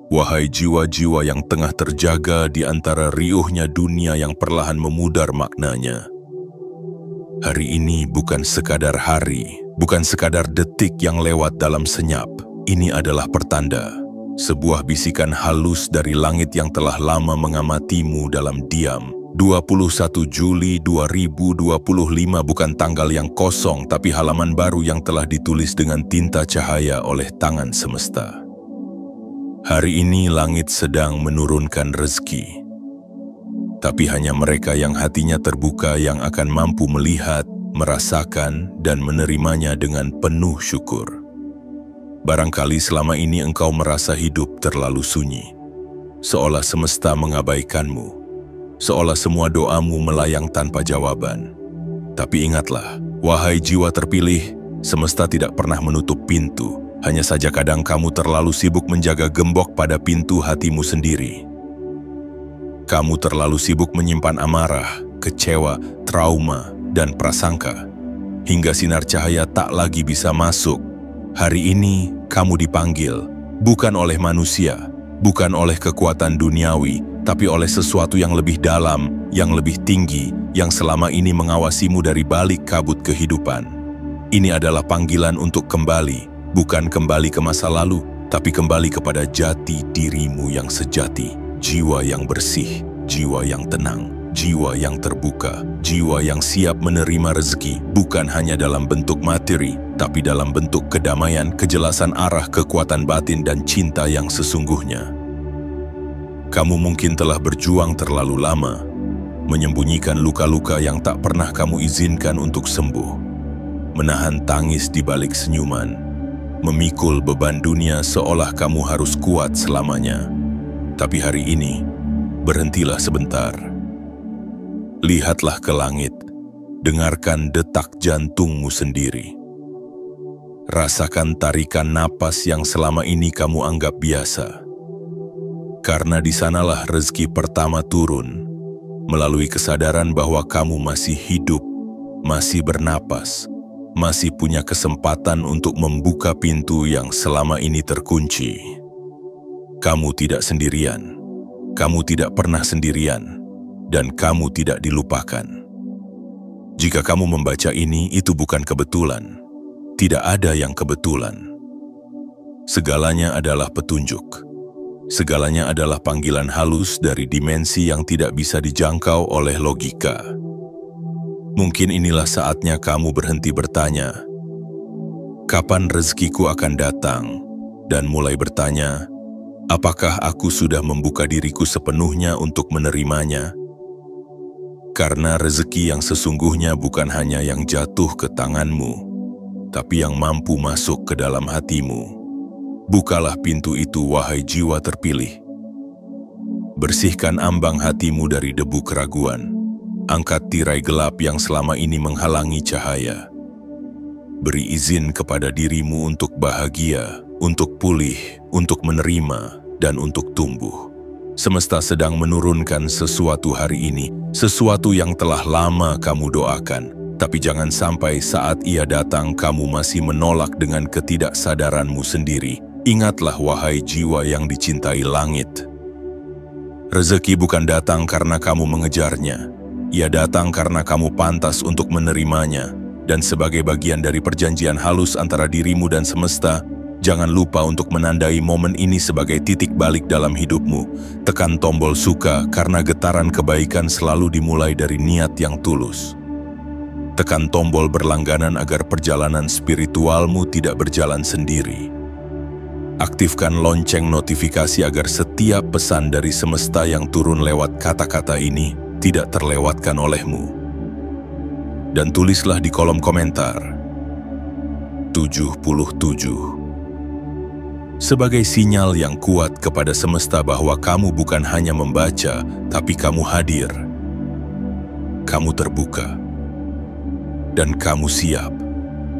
Wahai jiwa-jiwa yang tengah terjaga di antara riuhnya dunia yang perlahan memudar maknanya. Hari ini bukan sekadar hari, bukan sekadar detik yang lewat dalam senyap. Ini adalah pertanda, sebuah bisikan halus dari langit yang telah lama mengamatimu dalam diam. 21 Juli 2025 bukan tanggal yang kosong, tapi halaman baru yang telah ditulis dengan tinta cahaya oleh tangan semesta. Hari ini langit sedang menurunkan rezeki. Tapi hanya mereka yang hatinya terbuka yang akan mampu melihat, merasakan, dan menerimanya dengan penuh syukur. Barangkali selama ini engkau merasa hidup terlalu sunyi, seolah semesta mengabaikanmu, seolah semua doamu melayang tanpa jawaban. Tapi ingatlah, wahai jiwa terpilih, semesta tidak pernah menutup pintu. Hanya saja kadang kamu terlalu sibuk menjaga gembok pada pintu hatimu sendiri. Kamu terlalu sibuk menyimpan amarah, kecewa, trauma, dan prasangka, hingga sinar cahaya tak lagi bisa masuk. Hari ini kamu dipanggil, bukan oleh manusia, bukan oleh kekuatan duniawi, tapi oleh sesuatu yang lebih dalam, yang lebih tinggi, yang selama ini mengawasimu dari balik kabut kehidupan. Ini adalah panggilan untuk kembali, bukan kembali ke masa lalu, tapi kembali kepada jati dirimu yang sejati. Jiwa yang bersih, jiwa yang tenang, jiwa yang terbuka, jiwa yang siap menerima rezeki, bukan hanya dalam bentuk materi, tapi dalam bentuk kedamaian, kejelasan arah, kekuatan batin, dan cinta yang sesungguhnya. Kamu mungkin telah berjuang terlalu lama, menyembunyikan luka-luka yang tak pernah kamu izinkan untuk sembuh, menahan tangis di balik senyuman, memikul beban dunia seolah kamu harus kuat selamanya. Tapi hari ini, berhentilah sebentar. Lihatlah ke langit, dengarkan detak jantungmu sendiri. Rasakan tarikan napas yang selama ini kamu anggap biasa. Karena di sanalah rezeki pertama turun, melalui kesadaran bahwa kamu masih hidup, masih bernapas, masih punya kesempatan untuk membuka pintu yang selama ini terkunci. Kamu tidak sendirian, kamu tidak pernah sendirian, dan kamu tidak dilupakan. Jika kamu membaca ini, itu bukan kebetulan. Tidak ada yang kebetulan. Segalanya adalah petunjuk. Segalanya adalah panggilan halus dari dimensi yang tidak bisa dijangkau oleh logika. Mungkin inilah saatnya kamu berhenti bertanya, kapan rezekiku akan datang? Dan mulai bertanya, apakah aku sudah membuka diriku sepenuhnya untuk menerimanya? Karena rezeki yang sesungguhnya bukan hanya yang jatuh ke tanganmu, tapi yang mampu masuk ke dalam hatimu. Bukalah pintu itu, wahai jiwa terpilih. Bersihkan ambang hatimu dari debu keraguan. Angkat tirai gelap yang selama ini menghalangi cahaya. Beri izin kepada dirimu untuk bahagia, untuk pulih, untuk menerima, dan untuk tumbuh. Semesta sedang menurunkan sesuatu hari ini, sesuatu yang telah lama kamu doakan. Tapi jangan sampai saat ia datang kamu masih menolak dengan ketidaksadaranmu sendiri. Ingatlah wahai jiwa yang dicintai langit. Rezeki bukan datang karena kamu mengejarnya. Ia datang karena kamu pantas untuk menerimanya. Dan sebagai bagian dari perjanjian halus antara dirimu dan semesta, jangan lupa untuk menandai momen ini sebagai titik balik dalam hidupmu. Tekan tombol suka karena getaran kebaikan selalu dimulai dari niat yang tulus. Tekan tombol berlangganan agar perjalanan spiritualmu tidak berjalan sendiri. Aktifkan lonceng notifikasi agar setiap pesan dari semesta yang turun lewat kata-kata ini tidak terlewatkan olehmu. Dan tulislah di kolom komentar 77 sebagai sinyal yang kuat kepada semesta bahwa kamu bukan hanya membaca, tapi kamu hadir. Kamu terbuka. Dan kamu siap.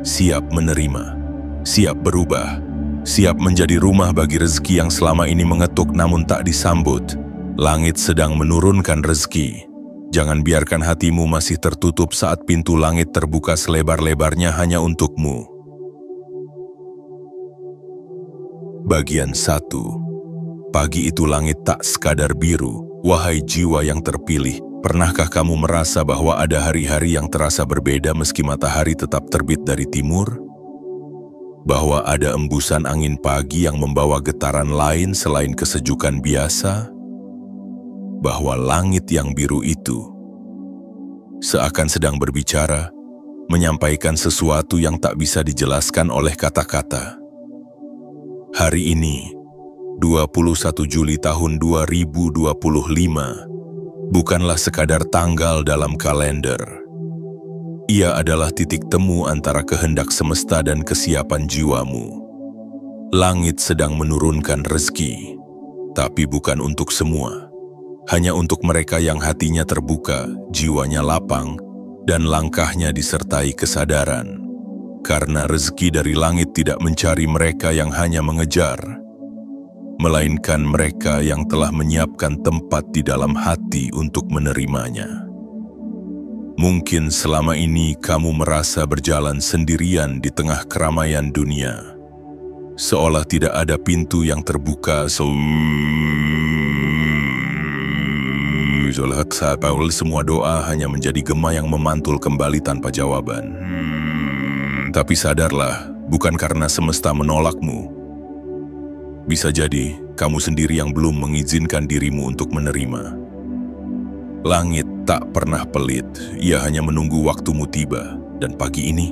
Siap menerima. Siap berubah. Siap menjadi rumah bagi rezeki yang selama ini mengetuk namun tak disambut. Langit sedang menurunkan rezeki. Jangan biarkan hatimu masih tertutup saat pintu langit terbuka selebar-lebarnya hanya untukmu. Bagian 1. Pagi itu langit tak sekadar biru. Wahai jiwa yang terpilih, pernahkah kamu merasa bahwa ada hari-hari yang terasa berbeda meski matahari tetap terbit dari timur? Bahwa ada embusan angin pagi yang membawa getaran lain selain kesejukan biasa? Bahwa langit yang biru itu seakan sedang berbicara, menyampaikan sesuatu yang tak bisa dijelaskan oleh kata-kata. Hari ini, 21 Juli tahun 2025, bukanlah sekadar tanggal dalam kalender. Ia adalah titik temu antara kehendak semesta dan kesiapan jiwamu. Langit sedang menurunkan rezeki, tapi bukan untuk semua. Hanya untuk mereka yang hatinya terbuka, jiwanya lapang, dan langkahnya disertai kesadaran. Karena rezeki dari langit tidak mencari mereka yang hanya mengejar, melainkan mereka yang telah menyiapkan tempat di dalam hati untuk menerimanya. Mungkin selama ini kamu merasa berjalan sendirian di tengah keramaian dunia, seolah tidak ada pintu yang terbuka, semua doa hanya menjadi gema yang memantul kembali tanpa jawaban. Tapi sadarlah, bukan karena semesta menolakmu. Bisa jadi, kamu sendiri yang belum mengizinkan dirimu untuk menerima. Langit tak pernah pelit, ia hanya menunggu waktumu tiba. Dan pagi ini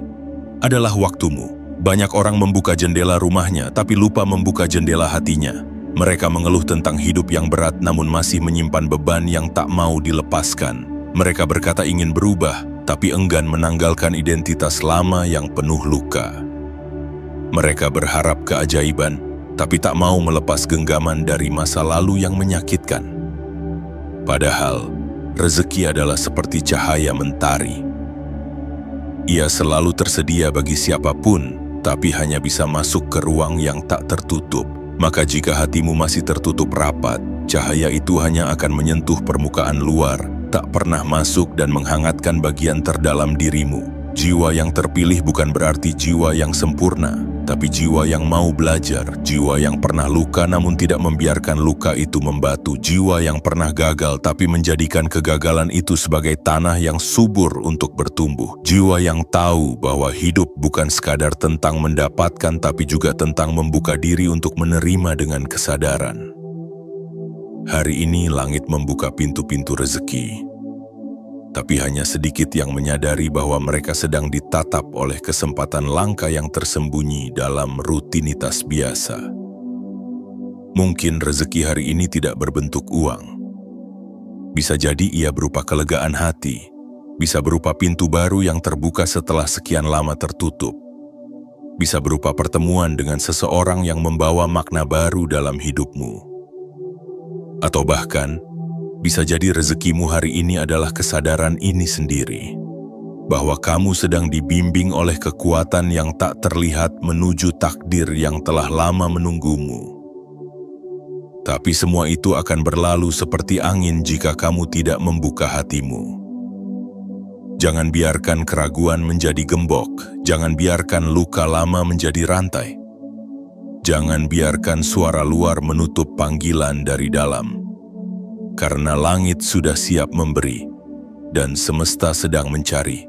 adalah waktumu. Banyak orang membuka jendela rumahnya, tapi lupa membuka jendela hatinya. Mereka mengeluh tentang hidup yang berat, namun masih menyimpan beban yang tak mau dilepaskan. Mereka berkata ingin berubah, tapi enggan menanggalkan identitas lama yang penuh luka. Mereka berharap keajaiban, tapi tak mau melepas genggaman dari masa lalu yang menyakitkan. Padahal, rezeki adalah seperti cahaya mentari. Ia selalu tersedia bagi siapapun, tapi hanya bisa masuk ke ruang yang tak tertutup. Maka jika hatimu masih tertutup rapat, cahaya itu hanya akan menyentuh permukaan luar, tak pernah masuk dan menghangatkan bagian terdalam dirimu. Jiwa yang terpilih bukan berarti jiwa yang sempurna, tapi jiwa yang mau belajar, jiwa yang pernah luka namun tidak membiarkan luka itu membatu, jiwa yang pernah gagal tapi menjadikan kegagalan itu sebagai tanah yang subur untuk bertumbuh, jiwa yang tahu bahwa hidup bukan sekadar tentang mendapatkan tapi juga tentang membuka diri untuk menerima dengan kesadaran. Hari ini langit membuka pintu-pintu rezeki, tapi hanya sedikit yang menyadari bahwa mereka sedang ditatap oleh kesempatan langka yang tersembunyi dalam rutinitas biasa. Mungkin rezeki hari ini tidak berbentuk uang. Bisa jadi ia berupa kelegaan hati, bisa berupa pintu baru yang terbuka setelah sekian lama tertutup, bisa berupa pertemuan dengan seseorang yang membawa makna baru dalam hidupmu. Atau bahkan, bisa jadi rezekimu hari ini adalah kesadaran ini sendiri, bahwa kamu sedang dibimbing oleh kekuatan yang tak terlihat menuju takdir yang telah lama menunggumu. Tapi semua itu akan berlalu seperti angin jika kamu tidak membuka hatimu. Jangan biarkan keraguan menjadi gembok, jangan biarkan luka lama menjadi rantai. Jangan biarkan suara luar menutup panggilan dari dalam. Karena langit sudah siap memberi, dan semesta sedang mencari.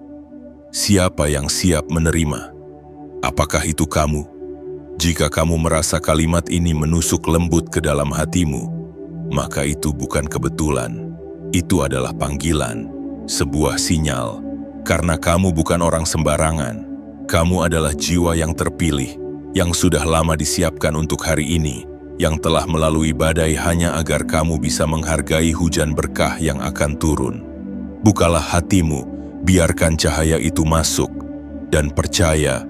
Siapa yang siap menerima? Apakah itu kamu? Jika kamu merasa kalimat ini menusuk lembut ke dalam hatimu, maka itu bukan kebetulan. Itu adalah panggilan, sebuah sinyal. Karena kamu bukan orang sembarangan. Kamu adalah jiwa yang terpilih, yang sudah lama disiapkan untuk hari ini, yang telah melalui badai hanya agar kamu bisa menghargai hujan berkah yang akan turun. Bukalah hatimu, biarkan cahaya itu masuk, dan percaya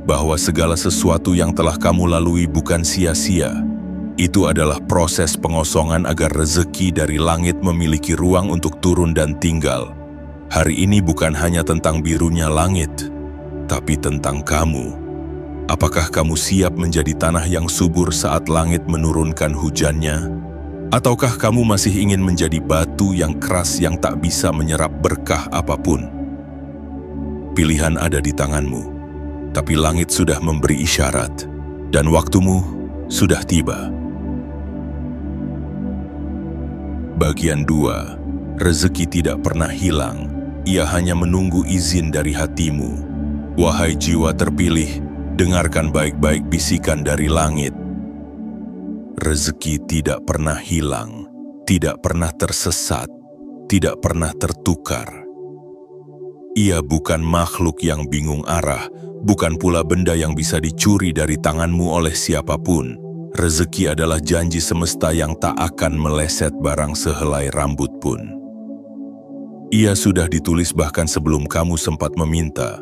bahwa segala sesuatu yang telah kamu lalui bukan sia-sia. Itu adalah proses pengosongan agar rezeki dari langit memiliki ruang untuk turun dan tinggal. Hari ini bukan hanya tentang birunya langit, tapi tentang kamu. Apakah kamu siap menjadi tanah yang subur saat langit menurunkan hujannya? Ataukah kamu masih ingin menjadi batu yang keras yang tak bisa menyerap berkah apapun? Pilihan ada di tanganmu, tapi langit sudah memberi isyarat, dan waktumu sudah tiba. Bagian 2. Rezeki tidak pernah hilang, ia hanya menunggu izin dari hatimu. Wahai jiwa terpilih, dengarkan baik-baik bisikan dari langit. Rezeki tidak pernah hilang, tidak pernah tersesat, tidak pernah tertukar. Ia bukan makhluk yang bingung arah, bukan pula benda yang bisa dicuri dari tanganmu oleh siapapun. Rezeki adalah janji semesta yang tak akan meleset barang sehelai rambut pun. Ia sudah ditulis bahkan sebelum kamu sempat meminta.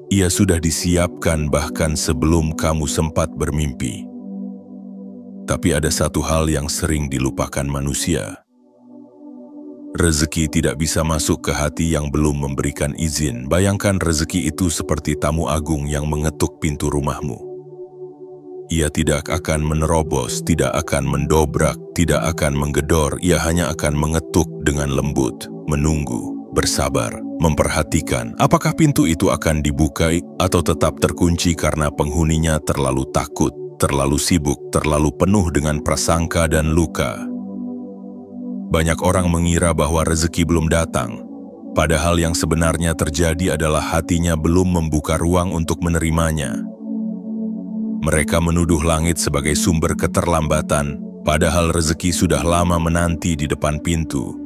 Ia sudah disiapkan bahkan sebelum kamu sempat bermimpi. Tapi ada satu hal yang sering dilupakan manusia. Rezeki tidak bisa masuk ke hati yang belum memberikan izin. Bayangkan rezeki itu seperti tamu agung yang mengetuk pintu rumahmu. Ia tidak akan menerobos, tidak akan mendobrak, tidak akan menggedor. Ia hanya akan mengetuk dengan lembut, menunggu, bersabar, memperhatikan apakah pintu itu akan dibuka atau tetap terkunci karena penghuninya terlalu takut, terlalu sibuk, terlalu penuh dengan prasangka dan luka. Banyak orang mengira bahwa rezeki belum datang, padahal yang sebenarnya terjadi adalah hatinya belum membuka ruang untuk menerimanya. Mereka menuduh langit sebagai sumber keterlambatan, padahal rezeki sudah lama menanti di depan pintu.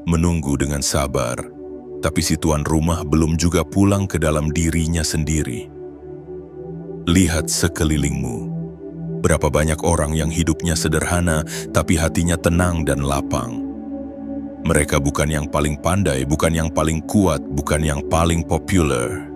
Menunggu dengan sabar, tapi si tuan rumah belum juga pulang ke dalam dirinya sendiri. Lihat sekelilingmu. Berapa banyak orang yang hidupnya sederhana, tapi hatinya tenang dan lapang. Mereka bukan yang paling pandai, bukan yang paling kuat, bukan yang paling populer.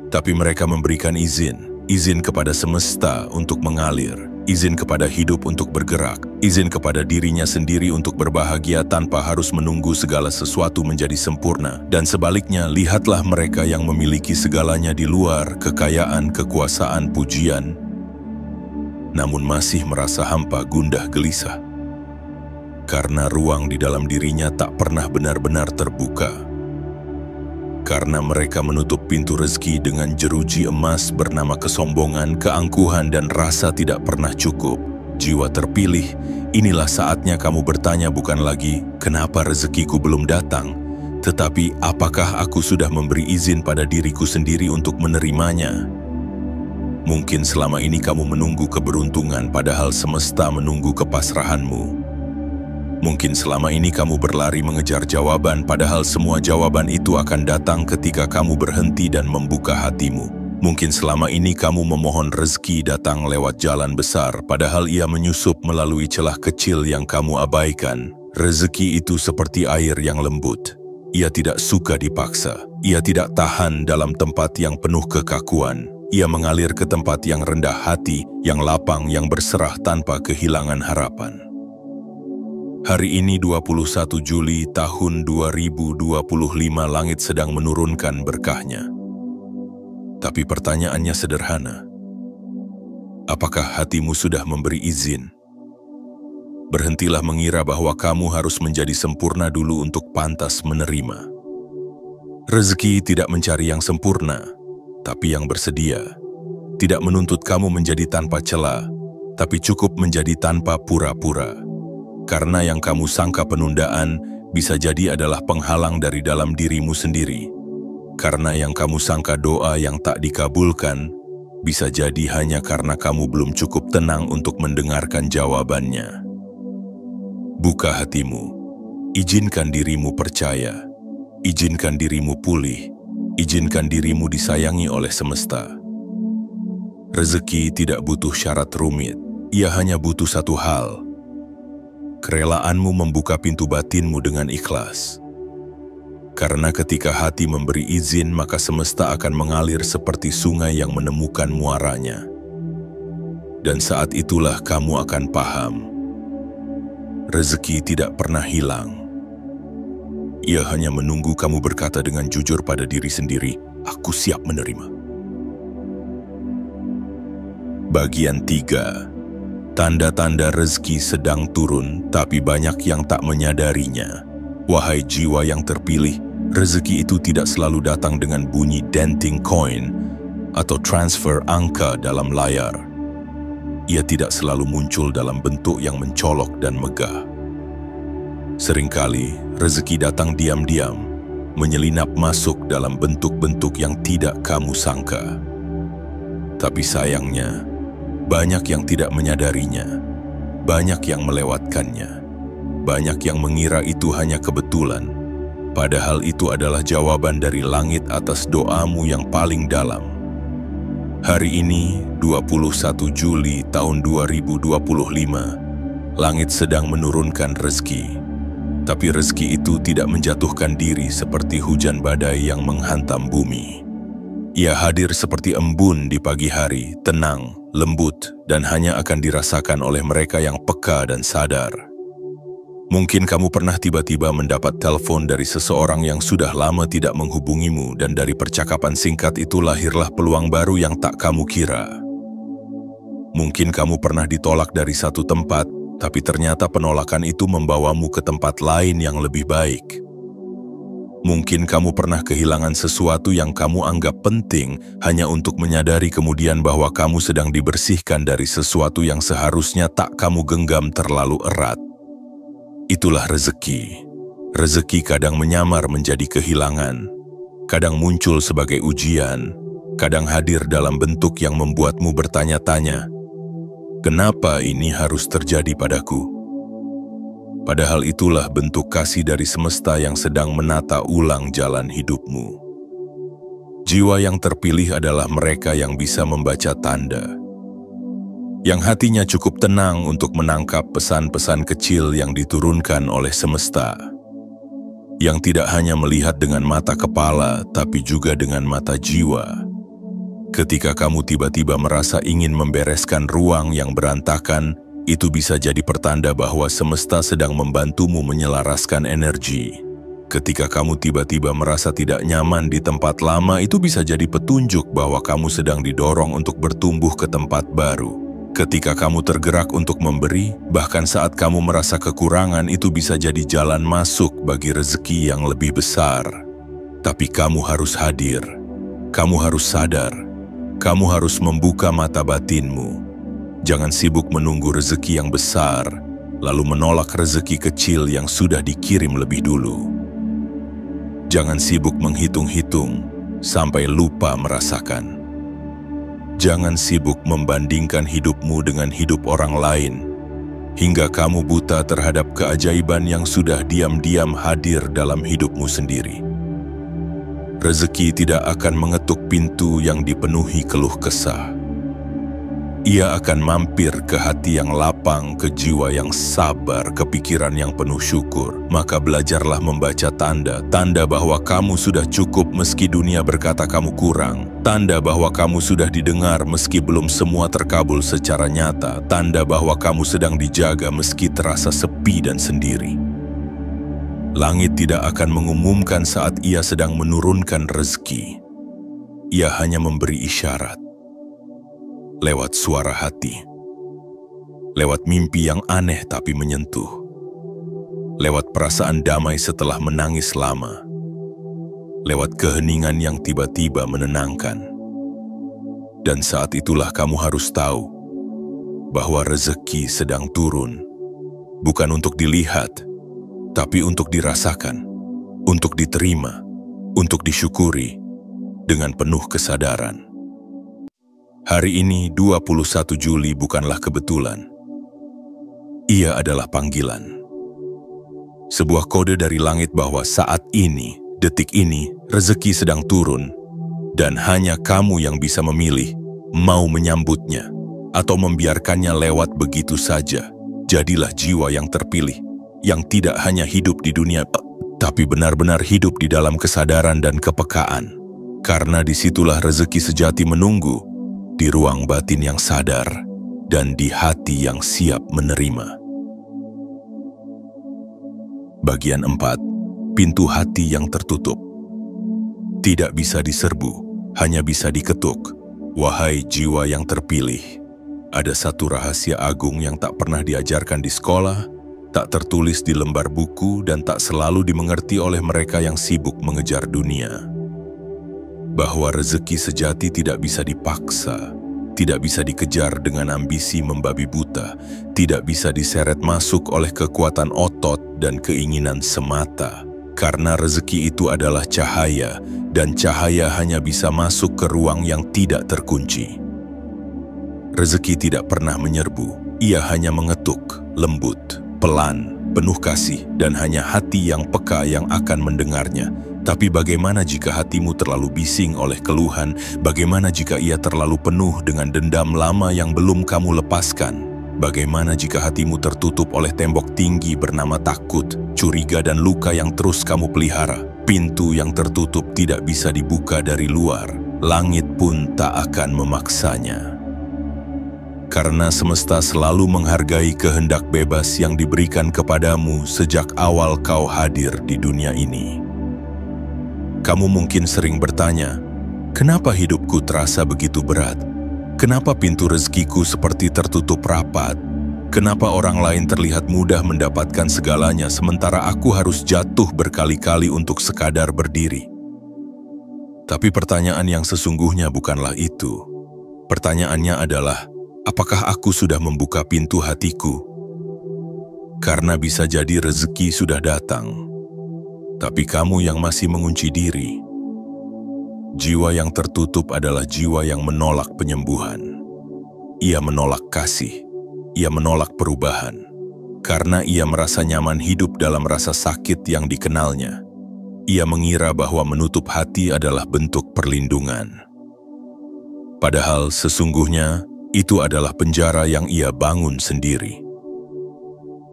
Tapi mereka memberikan izin kepada semesta untuk mengalir, izin kepada hidup untuk bergerak, izin kepada dirinya sendiri untuk berbahagia tanpa harus menunggu segala sesuatu menjadi sempurna. Dan sebaliknya, lihatlah mereka yang memiliki segalanya di luar kekayaan, kekuasaan, pujian, namun masih merasa hampa, gundah, gelisah. Karena ruang di dalam dirinya tak pernah benar-benar terbuka. Karena mereka menutup pintu rezeki dengan jeruji emas bernama kesombongan, keangkuhan, dan rasa tidak pernah cukup. Jiwa terpilih, inilah saatnya kamu bertanya bukan lagi, kenapa rezekiku belum datang? Tetapi, apakah aku sudah memberi izin pada diriku sendiri untuk menerimanya? Mungkin selama ini kamu menunggu keberuntungan, padahal semesta menunggu kepasrahanmu. Mungkin selama ini kamu berlari mengejar jawaban, padahal semua jawaban itu akan datang ketika kamu berhenti dan membuka hatimu. Mungkin selama ini kamu memohon rezeki datang lewat jalan besar, padahal ia menyusup melalui celah kecil yang kamu abaikan. Rezeki itu seperti air yang lembut. Ia tidak suka dipaksa. Ia tidak tahan dalam tempat yang penuh kekakuan. Ia mengalir ke tempat yang rendah hati, yang lapang, yang berserah tanpa kehilangan harapan. Hari ini 21 Juli tahun 2025, langit sedang menurunkan berkahnya. Tapi pertanyaannya sederhana. Apakah hatimu sudah memberi izin? Berhentilah mengira bahwa kamu harus menjadi sempurna dulu untuk pantas menerima. Rezeki tidak mencari yang sempurna, tapi yang bersedia. Tidak menuntut kamu menjadi tanpa celah, tapi cukup menjadi tanpa pura-pura. Karena yang kamu sangka penundaan bisa jadi adalah penghalang dari dalam dirimu sendiri. Karena yang kamu sangka doa yang tak dikabulkan bisa jadi hanya karena kamu belum cukup tenang untuk mendengarkan jawabannya. Buka hatimu, izinkan dirimu percaya, izinkan dirimu pulih, izinkan dirimu disayangi oleh semesta. Rezeki tidak butuh syarat rumit, ia hanya butuh satu hal. Kerelaanmu membuka pintu batinmu dengan ikhlas. Karena ketika hati memberi izin, maka semesta akan mengalir seperti sungai yang menemukan muaranya. Dan saat itulah kamu akan paham. Rezeki tidak pernah hilang. Ia hanya menunggu kamu berkata dengan jujur pada diri sendiri, aku siap menerima. Bagian 3. Tanda-tanda rezeki sedang turun, tapi banyak yang tak menyadarinya. Wahai jiwa yang terpilih, rezeki itu tidak selalu datang dengan bunyi denting koin atau transfer angka dalam layar. ia tidak selalu muncul dalam bentuk yang mencolok dan megah. Seringkali rezeki datang diam-diam, menyelinap masuk dalam bentuk-bentuk yang tidak kamu sangka. Tapi sayangnya, banyak yang tidak menyadarinya, banyak yang melewatkannya, banyak yang mengira itu hanya kebetulan, padahal itu adalah jawaban dari langit atas doamu yang paling dalam. Hari ini, 21 Juli tahun 2025, langit sedang menurunkan rezeki. Tapi rezeki itu tidak menjatuhkan diri seperti hujan badai yang menghantam bumi. Ia hadir seperti embun di pagi hari, tenang, lembut, dan hanya akan dirasakan oleh mereka yang peka dan sadar. Mungkin kamu pernah tiba-tiba mendapat telepon dari seseorang yang sudah lama tidak menghubungimu, dan dari percakapan singkat itu lahirlah peluang baru yang tak kamu kira. Mungkin kamu pernah ditolak dari satu tempat, tapi ternyata penolakan itu membawamu ke tempat lain yang lebih baik. Mungkin kamu pernah kehilangan sesuatu yang kamu anggap penting hanya untuk menyadari kemudian bahwa kamu sedang dibersihkan dari sesuatu yang seharusnya tak kamu genggam terlalu erat. Itulah rezeki. Rezeki kadang menyamar menjadi kehilangan, kadang muncul sebagai ujian, kadang hadir dalam bentuk yang membuatmu bertanya-tanya, kenapa ini harus terjadi padaku? Padahal itulah bentuk kasih dari semesta yang sedang menata ulang jalan hidupmu. Jiwa yang terpilih adalah mereka yang bisa membaca tanda, yang hatinya cukup tenang untuk menangkap pesan-pesan kecil yang diturunkan oleh semesta, yang tidak hanya melihat dengan mata kepala, tapi juga dengan mata jiwa. Ketika kamu tiba-tiba merasa ingin membereskan ruang yang berantakan, itu bisa jadi pertanda bahwa semesta sedang membantumu menyelaraskan energi. Ketika kamu tiba-tiba merasa tidak nyaman di tempat lama, itu bisa jadi petunjuk bahwa kamu sedang didorong untuk bertumbuh ke tempat baru. Ketika kamu tergerak untuk memberi, bahkan saat kamu merasa kekurangan, itu bisa jadi jalan masuk bagi rezeki yang lebih besar. Tapi kamu harus hadir, kamu harus sadar, kamu harus membuka mata batinmu. Jangan sibuk menunggu rezeki yang besar, lalu menolak rezeki kecil yang sudah dikirim lebih dulu. Jangan sibuk menghitung-hitung sampai lupa merasakan. Jangan sibuk membandingkan hidupmu dengan hidup orang lain, hingga kamu buta terhadap keajaiban yang sudah diam-diam hadir dalam hidupmu sendiri. Rezeki tidak akan mengetuk pintu yang dipenuhi keluh kesah. Ia akan mampir ke hati yang lapang, ke jiwa yang sabar, ke pikiran yang penuh syukur. Maka belajarlah membaca tanda bahwa kamu sudah cukup meski dunia berkata kamu kurang. Tanda bahwa kamu sudah didengar meski belum semua terkabul secara nyata. Tanda bahwa kamu sedang dijaga meski terasa sepi dan sendiri. Langit tidak akan mengumumkan saat ia sedang menurunkan rezeki. Ia hanya memberi isyarat. Lewat suara hati, lewat mimpi yang aneh tapi menyentuh, lewat perasaan damai setelah menangis lama, lewat keheningan yang tiba-tiba menenangkan. Dan saat itulah kamu harus tahu bahwa rezeki sedang turun, bukan untuk dilihat, tapi untuk dirasakan, untuk diterima, untuk disyukuri dengan penuh kesadaran. Hari ini 21 Juli bukanlah kebetulan. Ia adalah panggilan. Sebuah kode dari langit bahwa saat ini, detik ini, rezeki sedang turun. Dan hanya kamu yang bisa memilih, mau menyambutnya, atau membiarkannya lewat begitu saja. Jadilah jiwa yang terpilih, yang tidak hanya hidup di dunia, tapi benar-benar hidup di dalam kesadaran dan kepekaan. Karena disitulah rezeki sejati menunggu, di ruang batin yang sadar, dan di hati yang siap menerima. Bagian 4. Pintu hati yang tertutup. Tidak bisa diserbu, hanya bisa diketuk. Wahai jiwa yang terpilih, ada satu rahasia agung yang tak pernah diajarkan di sekolah, tak tertulis di lembar buku, dan tak selalu dimengerti oleh mereka yang sibuk mengejar dunia. Bahwa rezeki sejati tidak bisa dipaksa, tidak bisa dikejar dengan ambisi membabi buta, tidak bisa diseret masuk oleh kekuatan otot dan keinginan semata. Karena rezeki itu adalah cahaya, dan cahaya hanya bisa masuk ke ruang yang tidak terkunci. Rezeki tidak pernah menyerbu, ia hanya mengetuk, lembut, pelan, penuh kasih, dan hanya hati yang peka yang akan mendengarnya. Tapi bagaimana jika hatimu terlalu bising oleh keluhan? Bagaimana jika ia terlalu penuh dengan dendam lama yang belum kamu lepaskan? Bagaimana jika hatimu tertutup oleh tembok tinggi bernama takut, curiga, dan luka yang terus kamu pelihara? Pintu yang tertutup tidak bisa dibuka dari luar, langit pun tak akan memaksanya. Karena semesta selalu menghargai kehendak bebas yang diberikan kepadamu sejak awal kau hadir di dunia ini. Kamu mungkin sering bertanya, kenapa hidupku terasa begitu berat? Kenapa pintu rezekiku seperti tertutup rapat? Kenapa orang lain terlihat mudah mendapatkan segalanya sementara aku harus jatuh berkali-kali untuk sekadar berdiri? Tapi pertanyaan yang sesungguhnya bukanlah itu. Pertanyaannya adalah, apakah aku sudah membuka pintu hatiku? Karena bisa jadi rezeki sudah datang, tapi kamu yang masih mengunci diri. Jiwa yang tertutup adalah jiwa yang menolak penyembuhan. Ia menolak kasih, ia menolak perubahan, karena ia merasa nyaman hidup dalam rasa sakit yang dikenalnya. Ia mengira bahwa menutup hati adalah bentuk perlindungan. Padahal sesungguhnya, itu adalah penjara yang ia bangun sendiri.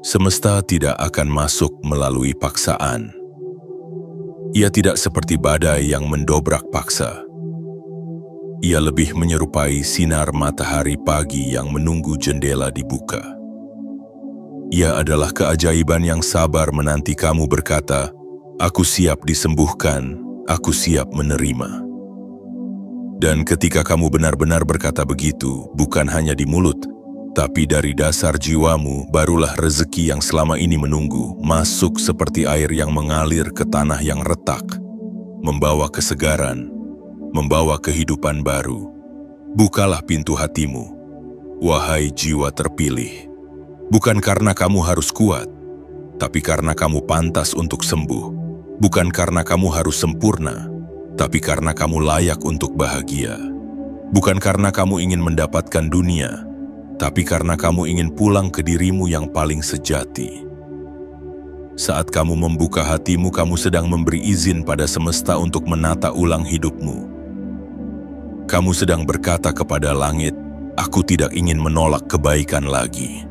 Semesta tidak akan masuk melalui paksaan. Ia tidak seperti badai yang mendobrak paksa. Ia lebih menyerupai sinar matahari pagi yang menunggu jendela dibuka. Ia adalah keajaiban yang sabar menanti kamu berkata, "Aku siap disembuhkan, aku siap menerima." Dan ketika kamu benar-benar berkata begitu, bukan hanya di mulut, tapi dari dasar jiwamu, barulah rezeki yang selama ini menunggu masuk seperti air yang mengalir ke tanah yang retak, membawa kesegaran, membawa kehidupan baru. Bukalah pintu hatimu, wahai jiwa terpilih. Bukan karena kamu harus kuat, tapi karena kamu pantas untuk sembuh. Bukan karena kamu harus sempurna, tapi karena kamu layak untuk bahagia. Bukan karena kamu ingin mendapatkan dunia, tapi karena kamu ingin pulang ke dirimu yang paling sejati. Saat kamu membuka hatimu, kamu sedang memberi izin pada semesta untuk menata ulang hidupmu. Kamu sedang berkata kepada langit, "Aku tidak ingin menolak kebaikan lagi."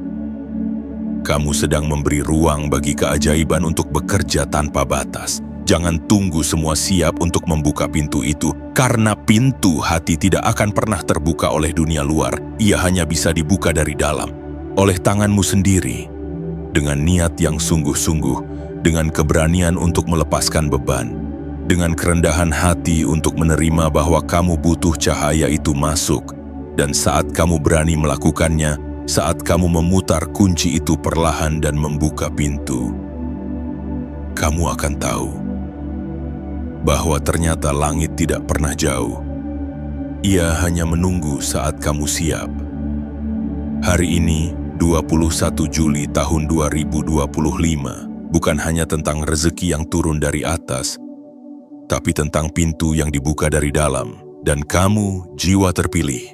Kamu sedang memberi ruang bagi keajaiban untuk bekerja tanpa batas. Jangan tunggu semua siap untuk membuka pintu itu, karena pintu hati tidak akan pernah terbuka oleh dunia luar. Ia hanya bisa dibuka dari dalam, oleh tanganmu sendiri, dengan niat yang sungguh-sungguh, dengan keberanian untuk melepaskan beban, dengan kerendahan hati untuk menerima bahwa kamu butuh cahaya itu masuk, dan saat kamu berani melakukannya, saat kamu memutar kunci itu perlahan dan membuka pintu, kamu akan tahu bahwa ternyata langit tidak pernah jauh. Ia hanya menunggu saat kamu siap. Hari ini, 21 Juli tahun 2025, bukan hanya tentang rezeki yang turun dari atas, tapi tentang pintu yang dibuka dari dalam. Dan kamu, jiwa terpilih,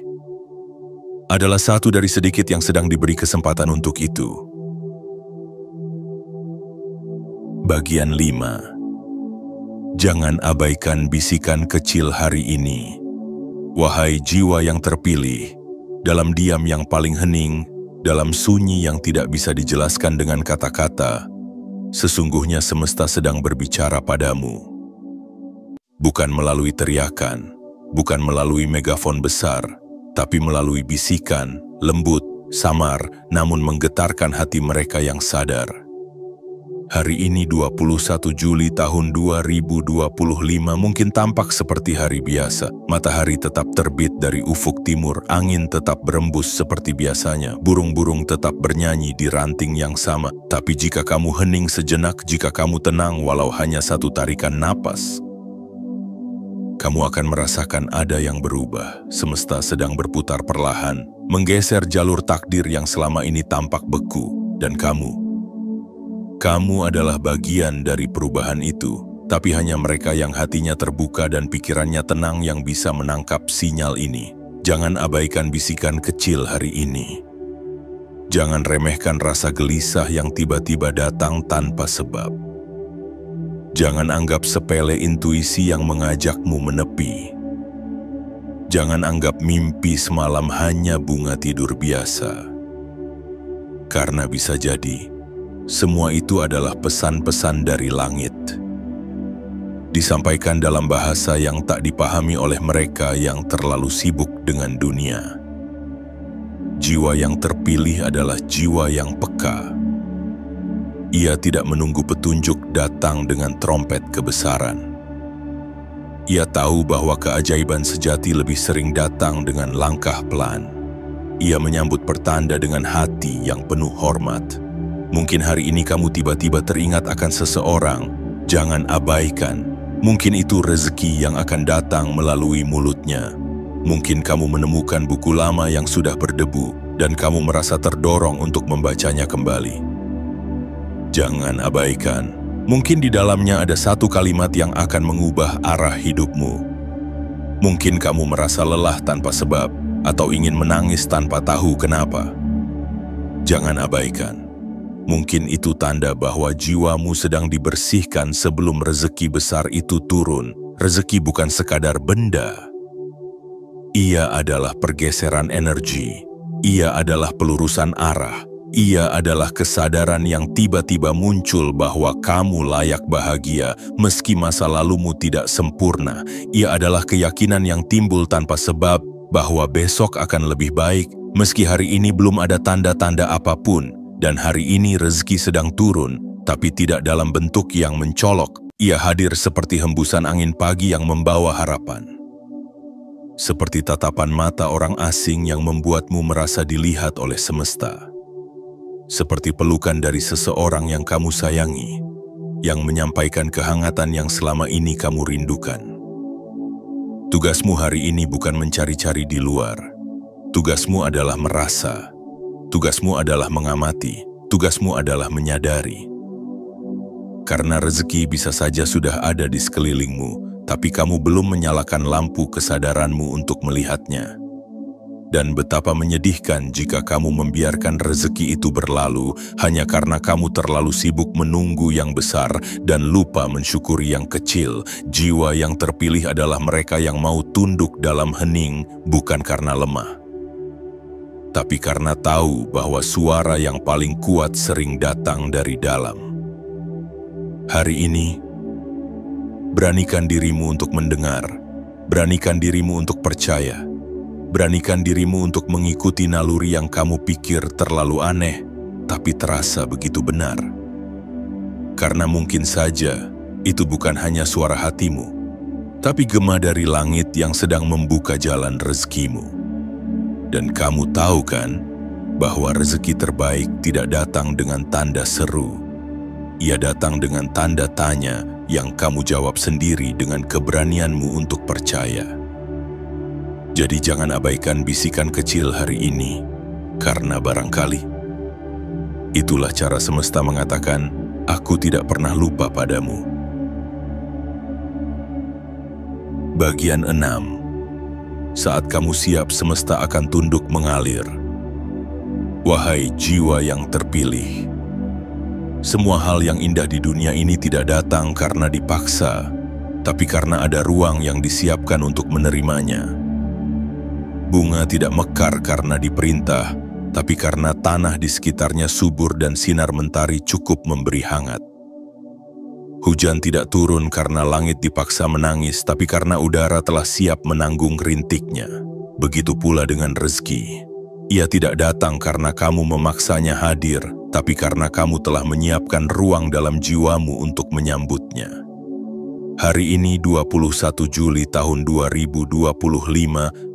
adalah satu dari sedikit yang sedang diberi kesempatan untuk itu. Bagian 5. Jangan abaikan bisikan kecil hari ini. Wahai jiwa yang terpilih, dalam diam yang paling hening, dalam sunyi yang tidak bisa dijelaskan dengan kata-kata, sesungguhnya semesta sedang berbicara padamu. Bukan melalui teriakan, bukan melalui megafon besar, tapi melalui bisikan, lembut, samar, namun menggetarkan hati mereka yang sadar. Hari ini 21 Juli tahun 2025 mungkin tampak seperti hari biasa. Matahari tetap terbit dari ufuk timur, angin tetap berembus seperti biasanya, burung-burung tetap bernyanyi di ranting yang sama. Tapi jika kamu hening sejenak, jika kamu tenang walau hanya satu tarikan napas, Kamu akan merasakan ada yang berubah. Semesta sedang berputar perlahan, menggeser jalur takdir yang selama ini tampak beku. Dan kamu adalah bagian dari perubahan itu. Tapi hanya mereka yang hatinya terbuka dan pikirannya tenang yang bisa menangkap sinyal ini. Jangan abaikan bisikan kecil hari ini. Jangan remehkan rasa gelisah yang tiba-tiba datang tanpa sebab. Jangan anggap sepele intuisi yang mengajakmu menepi. Jangan anggap mimpi semalam hanya bunga tidur biasa. Karena bisa jadi, semua itu adalah pesan-pesan dari langit. Disampaikan dalam bahasa yang tak dipahami oleh mereka yang terlalu sibuk dengan dunia. Jiwa yang terpilih adalah jiwa yang peka. Ia tidak menunggu petunjuk datang dengan trompet kebesaran. Ia tahu bahwa keajaiban sejati lebih sering datang dengan langkah pelan. Ia menyambut pertanda dengan hati yang penuh hormat. Mungkin hari ini kamu tiba-tiba teringat akan seseorang. Jangan abaikan. Mungkin itu rezeki yang akan datang melalui mulutnya. Mungkin kamu menemukan buku lama yang sudah berdebu dan kamu merasa terdorong untuk membacanya kembali. Jangan abaikan. Mungkin di dalamnya ada satu kalimat yang akan mengubah arah hidupmu. Mungkin kamu merasa lelah tanpa sebab atau ingin menangis tanpa tahu kenapa. Jangan abaikan. Mungkin itu tanda bahwa jiwamu sedang dibersihkan sebelum rezeki besar itu turun. Rezeki bukan sekadar benda. Ia adalah pergeseran energi. Ia adalah pelurusan arah. Ia adalah kesadaran yang tiba-tiba muncul bahwa kamu layak bahagia meski masa lalumu tidak sempurna. Ia adalah keyakinan yang timbul tanpa sebab bahwa besok akan lebih baik meski hari ini belum ada tanda-tanda apapun. Dan hari ini rezeki sedang turun, tapi tidak dalam bentuk yang mencolok. Ia hadir seperti hembusan angin pagi yang membawa harapan. Seperti tatapan mata orang asing yang membuatmu merasa dilihat oleh semesta. Seperti pelukan dari seseorang yang kamu sayangi, yang menyampaikan kehangatan yang selama ini kamu rindukan. Tugasmu hari ini bukan mencari-cari di luar. Tugasmu adalah merasa. Tugasmu adalah mengamati, tugasmu adalah menyadari. Karena rezeki bisa saja sudah ada di sekelilingmu, tapi kamu belum menyalakan lampu kesadaranmu untuk melihatnya. Dan betapa menyedihkan jika kamu membiarkan rezeki itu berlalu hanya karena kamu terlalu sibuk menunggu yang besar dan lupa mensyukuri yang kecil. Jiwa yang terpilih adalah mereka yang mau tunduk dalam hening, bukan karena lemah, tapi karena tahu bahwa suara yang paling kuat sering datang dari dalam. Hari ini, beranikan dirimu untuk mendengar, beranikan dirimu untuk percaya, beranikan dirimu untuk mengikuti naluri yang kamu pikir terlalu aneh, tapi terasa begitu benar. Karena mungkin saja itu bukan hanya suara hatimu, tapi gema dari langit yang sedang membuka jalan rezekimu. Dan kamu tahu kan, bahwa rezeki terbaik tidak datang dengan tanda seru. Ia datang dengan tanda tanya yang kamu jawab sendiri dengan keberanianmu untuk percaya. Jadi jangan abaikan bisikan kecil hari ini, karena barangkali itulah cara semesta mengatakan, aku tidak pernah lupa padamu. Bagian 6. Saat kamu siap, semesta akan tunduk mengalir. Wahai jiwa yang terpilih, semua hal yang indah di dunia ini tidak datang karena dipaksa, tapi karena ada ruang yang disiapkan untuk menerimanya. Bunga tidak mekar karena diperintah, tapi karena tanah di sekitarnya subur dan sinar mentari cukup memberi hangat. Hujan tidak turun karena langit dipaksa menangis, tapi karena udara telah siap menanggung rintiknya. Begitu pula dengan rezeki. Ia tidak datang karena kamu memaksanya hadir, tapi karena kamu telah menyiapkan ruang dalam jiwamu untuk menyambutnya. Hari ini 21 Juli tahun 2025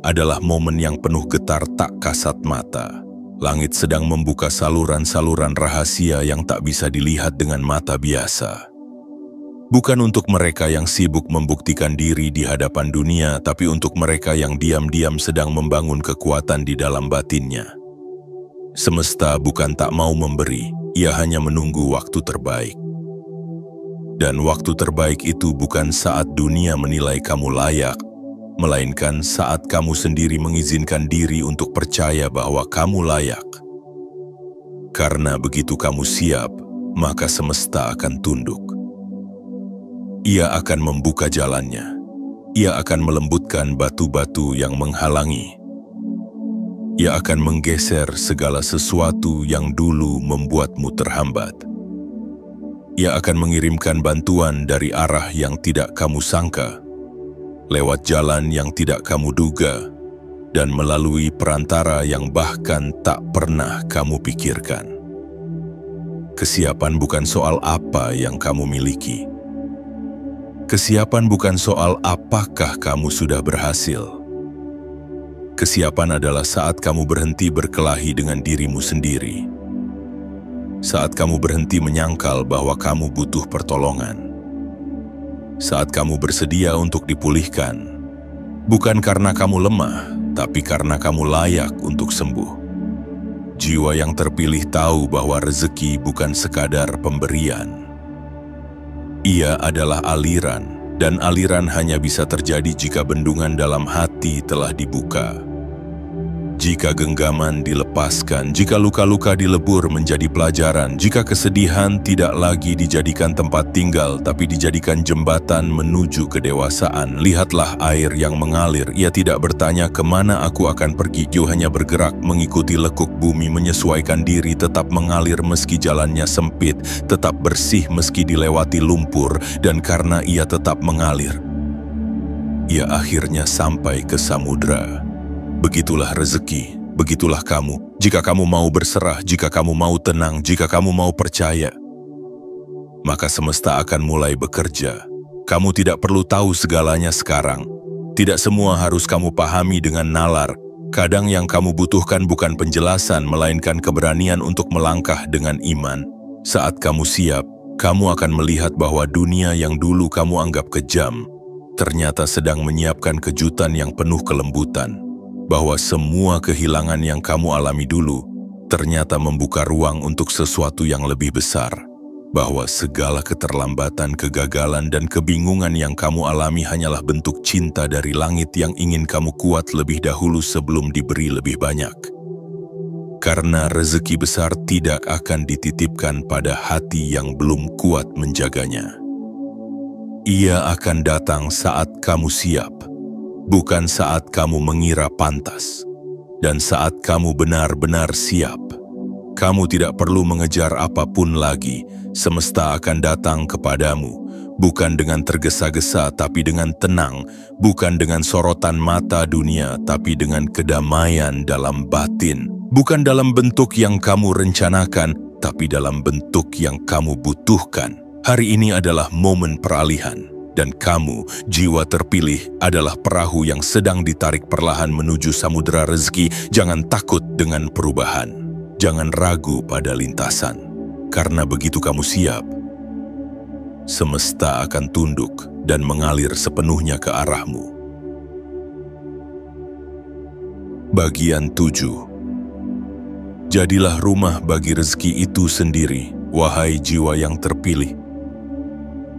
adalah momen yang penuh getar tak kasat mata. Langit sedang membuka saluran-saluran rahasia yang tak bisa dilihat dengan mata biasa. Bukan untuk mereka yang sibuk membuktikan diri di hadapan dunia, tapi untuk mereka yang diam-diam sedang membangun kekuatan di dalam batinnya. Semesta bukan tak mau memberi, ia hanya menunggu waktu terbaik. Dan waktu terbaik itu bukan saat dunia menilai kamu layak, melainkan saat kamu sendiri mengizinkan diri untuk percaya bahwa kamu layak. Karena begitu kamu siap, maka semesta akan tunduk. Ia akan membuka jalannya. Ia akan melembutkan batu-batu yang menghalangi. Ia akan menggeser segala sesuatu yang dulu membuatmu terhambat. Ia akan mengirimkan bantuan dari arah yang tidak kamu sangka, lewat jalan yang tidak kamu duga, dan melalui perantara yang bahkan tak pernah kamu pikirkan. Kesiapan bukan soal apa yang kamu miliki. Kesiapan bukan soal apakah kamu sudah berhasil. Kesiapan adalah saat kamu berhenti berkelahi dengan dirimu sendiri. Saat kamu berhenti menyangkal bahwa kamu butuh pertolongan. Saat kamu bersedia untuk dipulihkan. Bukan karena kamu lemah, tapi karena kamu layak untuk sembuh. Jiwa yang terpilih tahu bahwa rezeki bukan sekadar pemberian. Ia adalah aliran, dan aliran hanya bisa terjadi jika bendungan dalam hati telah dibuka. Jika genggaman dilepaskan, jika luka-luka dilebur menjadi pelajaran, jika kesedihan tidak lagi dijadikan tempat tinggal, tapi dijadikan jembatan menuju kedewasaan, lihatlah air yang mengalir. Ia tidak bertanya kemana aku akan pergi, ia hanya bergerak mengikuti lekuk bumi, menyesuaikan diri, tetap mengalir meski jalannya sempit, tetap bersih meski dilewati lumpur, dan karena ia tetap mengalir, ia akhirnya sampai ke samudra. Begitulah rezeki, begitulah kamu. Jika kamu mau berserah, jika kamu mau tenang, jika kamu mau percaya, maka semesta akan mulai bekerja. Kamu tidak perlu tahu segalanya sekarang. Tidak semua harus kamu pahami dengan nalar. Kadang yang kamu butuhkan bukan penjelasan, melainkan keberanian untuk melangkah dengan iman. Saat kamu siap, kamu akan melihat bahwa dunia yang dulu kamu anggap kejam, ternyata sedang menyiapkan kejutan yang penuh kelembutan. Bahwa semua kehilangan yang kamu alami dulu ternyata membuka ruang untuk sesuatu yang lebih besar. Bahwa segala keterlambatan, kegagalan, dan kebingungan yang kamu alami hanyalah bentuk cinta dari langit yang ingin kamu kuat lebih dahulu sebelum diberi lebih banyak. Karena rezeki besar tidak akan dititipkan pada hati yang belum kuat menjaganya. Ia akan datang saat kamu siap. Bukan saat kamu mengira pantas, dan saat kamu benar-benar siap. Kamu tidak perlu mengejar apapun lagi, semesta akan datang kepadamu, bukan dengan tergesa-gesa tapi dengan tenang, bukan dengan sorotan mata dunia tapi dengan kedamaian dalam batin, bukan dalam bentuk yang kamu rencanakan, tapi dalam bentuk yang kamu butuhkan. Hari ini adalah momen peralihan. Dan kamu, jiwa terpilih, adalah perahu yang sedang ditarik perlahan menuju samudera rezeki. Jangan takut dengan perubahan. Jangan ragu pada lintasan. Karena begitu kamu siap, semesta akan tunduk dan mengalir sepenuhnya ke arahmu. Bagian 7. Jadilah rumah bagi rezeki itu sendiri, wahai jiwa yang terpilih.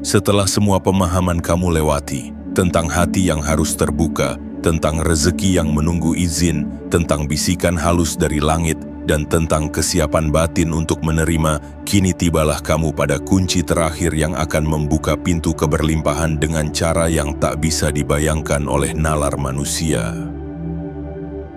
Setelah semua pemahaman kamu lewati, tentang hati yang harus terbuka, tentang rezeki yang menunggu izin, tentang bisikan halus dari langit, dan tentang kesiapan batin untuk menerima, kini tibalah kamu pada kunci terakhir yang akan membuka pintu keberlimpahan dengan cara yang tak bisa dibayangkan oleh nalar manusia.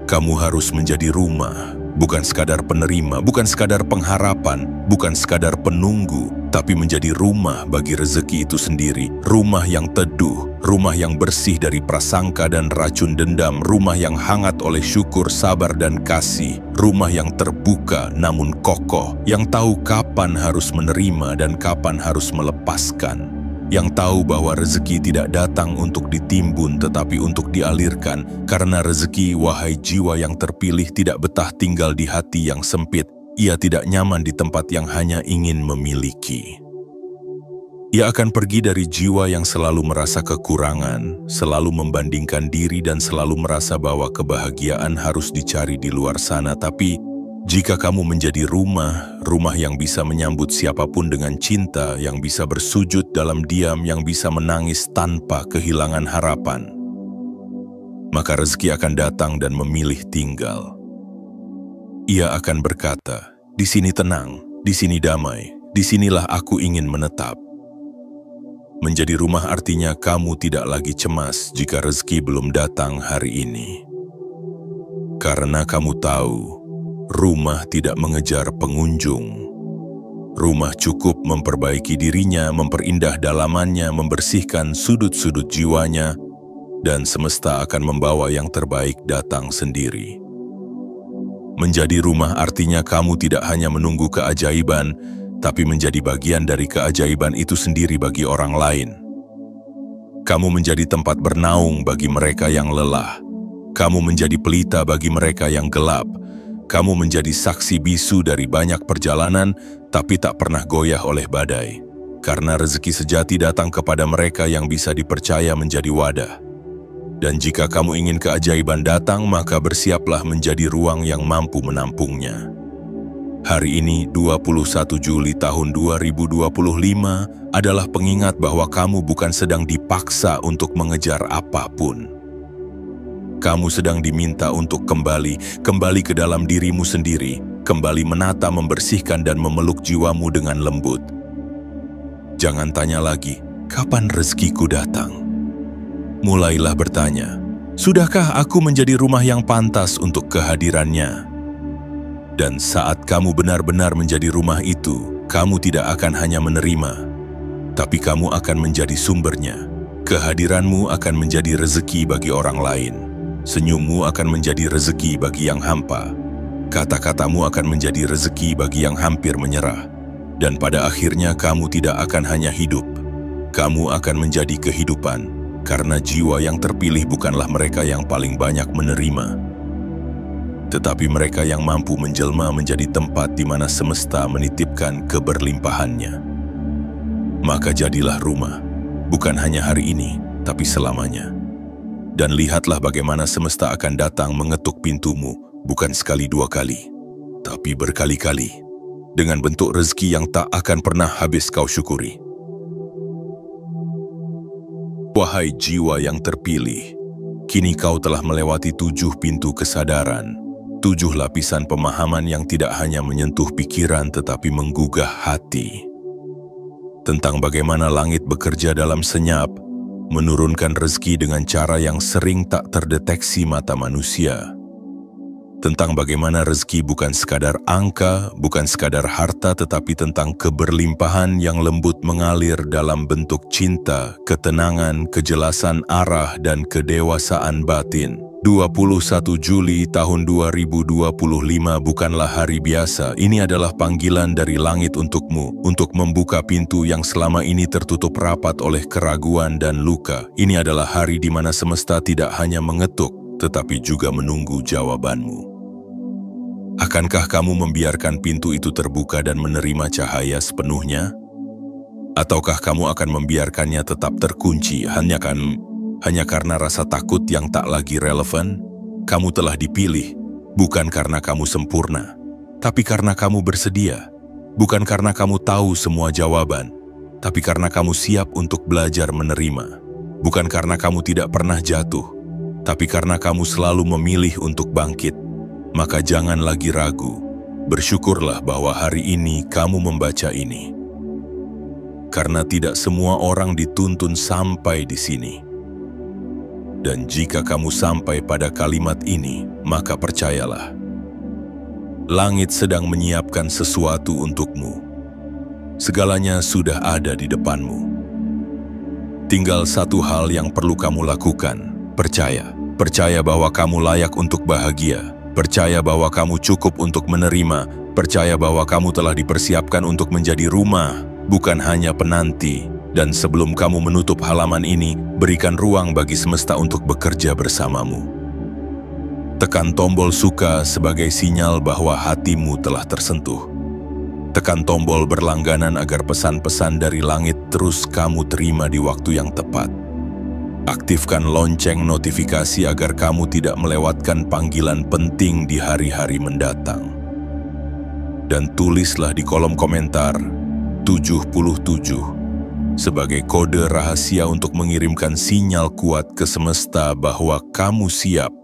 Kamu harus menjadi rumah, bukan sekadar penerima, bukan sekadar pengharapan, bukan sekadar penunggu, tapi menjadi rumah bagi rezeki itu sendiri. Rumah yang teduh, rumah yang bersih dari prasangka dan racun dendam, rumah yang hangat oleh syukur, sabar, dan kasih. Rumah yang terbuka namun kokoh, yang tahu kapan harus menerima dan kapan harus melepaskan. Yang tahu bahwa rezeki tidak datang untuk ditimbun tetapi untuk dialirkan. Karena rezeki, wahai jiwa yang terpilih, tidak betah tinggal di hati yang sempit. Ia tidak nyaman di tempat yang hanya ingin memiliki. Ia akan pergi dari jiwa yang selalu merasa kekurangan, selalu membandingkan diri dan selalu merasa bahwa kebahagiaan harus dicari di luar sana. Tapi jika kamu menjadi rumah yang bisa menyambut siapapun dengan cinta, yang bisa bersujud dalam diam, yang bisa menangis tanpa kehilangan harapan, maka rezeki akan datang dan memilih tinggal. Ia akan berkata, "Di sini tenang, di sini damai, disinilah aku ingin menetap." Menjadi rumah artinya kamu tidak lagi cemas jika rezeki belum datang hari ini. Karena kamu tahu, rumah tidak mengejar pengunjung. Rumah cukup memperbaiki dirinya, memperindah dalamannya, membersihkan sudut-sudut jiwanya, dan semesta akan membawa yang terbaik datang sendiri. Menjadi rumah artinya kamu tidak hanya menunggu keajaiban, tapi menjadi bagian dari keajaiban itu sendiri bagi orang lain. Kamu menjadi tempat bernaung bagi mereka yang lelah. Kamu menjadi pelita bagi mereka yang gelap. Kamu menjadi saksi bisu dari banyak perjalanan, tapi tak pernah goyah oleh badai. Karena rezeki sejati datang kepada mereka yang bisa dipercaya menjadi wadah. Dan jika kamu ingin keajaiban datang, maka bersiaplah menjadi ruang yang mampu menampungnya. Hari ini, 21 Juli tahun 2025, adalah pengingat bahwa kamu bukan sedang dipaksa untuk mengejar apapun. Kamu sedang diminta untuk kembali ke dalam dirimu sendiri, kembali menata, membersihkan, dan memeluk jiwamu dengan lembut. Jangan tanya lagi, kapan rezekiku datang? Mulailah bertanya, sudahkah aku menjadi rumah yang pantas untuk kehadirannya? Dan saat kamu benar-benar menjadi rumah itu, kamu tidak akan hanya menerima, tapi kamu akan menjadi sumbernya. Kehadiranmu akan menjadi rezeki bagi orang lain. Senyummu akan menjadi rezeki bagi yang hampa. Kata-katamu akan menjadi rezeki bagi yang hampir menyerah. Dan pada akhirnya kamu tidak akan hanya hidup. Kamu akan menjadi kehidupan, karena jiwa yang terpilih bukanlah mereka yang paling banyak menerima, tetapi mereka yang mampu menjelma menjadi tempat di mana semesta menitipkan keberlimpahannya. Maka jadilah rumah, bukan hanya hari ini, tapi selamanya. Dan lihatlah bagaimana semesta akan datang mengetuk pintumu, bukan sekali dua kali, tapi berkali-kali, dengan bentuk rezeki yang tak akan pernah habis kau syukuri. Wahai jiwa yang terpilih, kini kau telah melewati 7 pintu kesadaran, 7 lapisan pemahaman yang tidak hanya menyentuh pikiran tetapi menggugah hati. Tentang bagaimana langit bekerja dalam senyap, menurunkan rezeki dengan cara yang sering tak terdeteksi mata manusia. Tentang bagaimana rezeki bukan sekadar angka, bukan sekadar harta, tetapi tentang keberlimpahan yang lembut mengalir dalam bentuk cinta, ketenangan, kejelasan arah, dan kedewasaan batin. 21 Juli tahun 2025 bukanlah hari biasa. Ini adalah panggilan dari langit untukmu, untuk membuka pintu yang selama ini tertutup rapat oleh keraguan dan luka. Ini adalah hari di mana semesta tidak hanya mengetuk, tetapi juga menunggu jawabanmu. Akankah kamu membiarkan pintu itu terbuka dan menerima cahaya sepenuhnya? Ataukah kamu akan membiarkannya tetap terkunci hanya karena rasa takut yang tak lagi relevan? Kamu telah dipilih, bukan karena kamu sempurna, tapi karena kamu bersedia. Bukan karena kamu tahu semua jawaban, tapi karena kamu siap untuk belajar menerima. Bukan karena kamu tidak pernah jatuh, tapi karena kamu selalu memilih untuk bangkit. Maka jangan lagi ragu, bersyukurlah bahwa hari ini kamu membaca ini. Karena tidak semua orang dituntun sampai di sini. Dan jika kamu sampai pada kalimat ini, maka percayalah, langit sedang menyiapkan sesuatu untukmu. Segalanya sudah ada di depanmu. Tinggal satu hal yang perlu kamu lakukan, percaya. Percaya bahwa kamu layak untuk bahagia. Percaya bahwa kamu cukup untuk menerima. Percaya bahwa kamu telah dipersiapkan untuk menjadi rumah, bukan hanya penanti. Dan sebelum kamu menutup halaman ini, berikan ruang bagi semesta untuk bekerja bersamamu. Tekan tombol suka sebagai sinyal bahwa hatimu telah tersentuh. Tekan tombol berlangganan agar pesan-pesan dari langit terus kamu terima di waktu yang tepat. Aktifkan lonceng notifikasi agar kamu tidak melewatkan panggilan penting di hari-hari mendatang. Dan tulislah di kolom komentar 77 sebagai kode rahasia untuk mengirimkan sinyal kuat ke semesta bahwa kamu siap.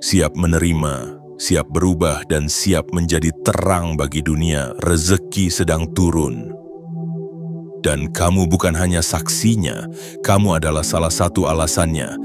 Siap menerima, siap berubah, dan siap menjadi terang bagi dunia. Rezeki sedang turun. Dan kamu bukan hanya saksinya, kamu adalah salah satu alasannya.